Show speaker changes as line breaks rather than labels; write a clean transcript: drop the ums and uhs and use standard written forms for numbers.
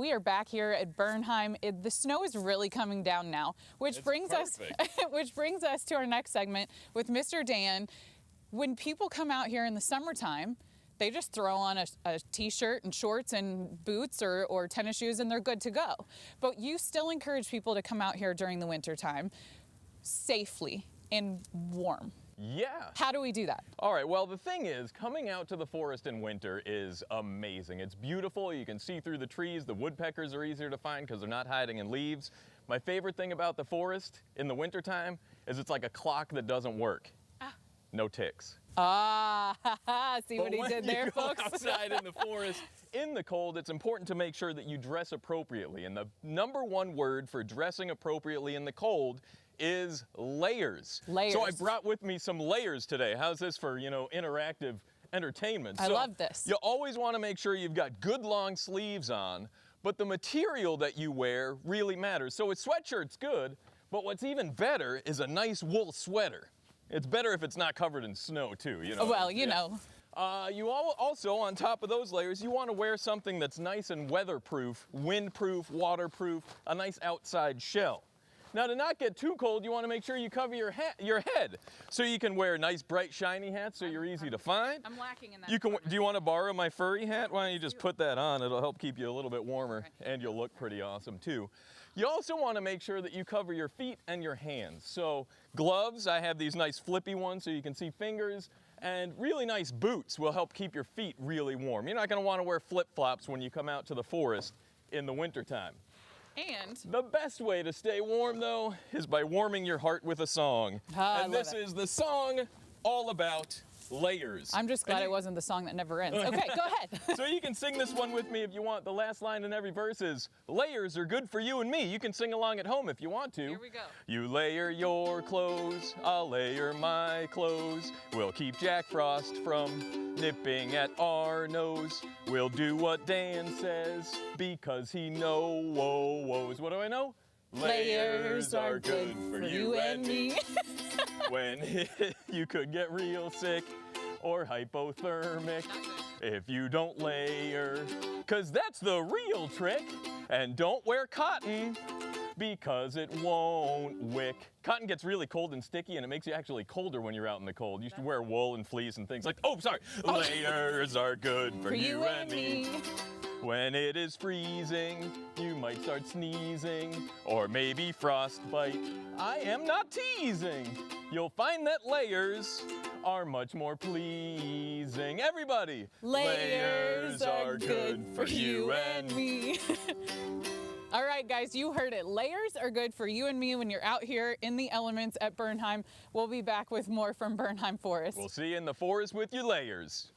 We are back here at Bernheim. The snow is really coming down now, which brings us to our next segment with Mr. Dan. When people come out here in the summertime, they just throw on a t-shirt and shorts and boots or tennis shoes and they're good to go. But you still encourage people to come out here during the winter time safely and warm.
Yeah.
How do we do that?
All right, well, the thing is, coming out to the forest in winter is amazing. It's beautiful. You can see through the trees. The woodpeckers are easier to find because they're not hiding in leaves. My favorite thing about the forest in the wintertime is it's like a clock that doesn't work. No ticks.
See what he did there, folks?
When you go outside in the forest, in the cold, it's important to make sure that you dress appropriately. And the number one word for dressing appropriately in the cold is layers.
Layers.
So I brought with me some layers today. How's this for, interactive entertainment?
I love this.
You always want to make sure you've got good long sleeves on, but the material that you wear really matters. So a sweatshirt's good, but what's even better is a nice wool sweater. It's better if it's not covered in snow too,
Well, you know.
You also, on top of those layers, you want to wear something that's nice and weatherproof, windproof, waterproof, a nice outside shell. Now, to not get too cold, you want to make sure you cover your head. So you can wear nice, bright, shiny hats so you're easy to find.
I'm lacking in that.
Do you want to borrow my furry hat? Why don't you just put that on? It'll help keep you a little bit warmer, and you'll look pretty awesome too. You also want to make sure that you cover your feet and your hands. So gloves, I have these nice flippy ones so you can see fingers, and really nice boots will help keep your feet really warm. You're not going to want to wear flip-flops when you come out to the forest in the wintertime.
And
the best way to stay warm, though, is by warming your heart with a song. And this is the song all about layers.
I'm just glad it wasn't the song that never ends. Okay, go ahead.
So you can sing this one with me if you want. The last line in every verse is, layers are good for you and me. You can sing along at home if you want to.
Here we go.
You layer your clothes, I'll layer my clothes. We'll keep Jack Frost from nipping at our nose. We'll do what Dan says because he knows. What do I know?
Layers are good for you and me.
When you could get real sick or hypothermic if you don't layer, 'cause that's the real trick. And don't wear cotton because it won't wick. Cotton gets really cold and sticky, and it makes you actually colder when you're out in the cold. You should wear wool and fleece and things like, layers are good for you and me. When it is freezing, you might start sneezing, or maybe frostbite. I am not teasing. You'll find that layers are much more pleasing. Everybody!
Layers are good for you and me. All right, guys, you heard it. Layers are good for you and me when you're out here in the elements at Bernheim. We'll be back with more from Bernheim Forest.
We'll see you in the forest with your layers.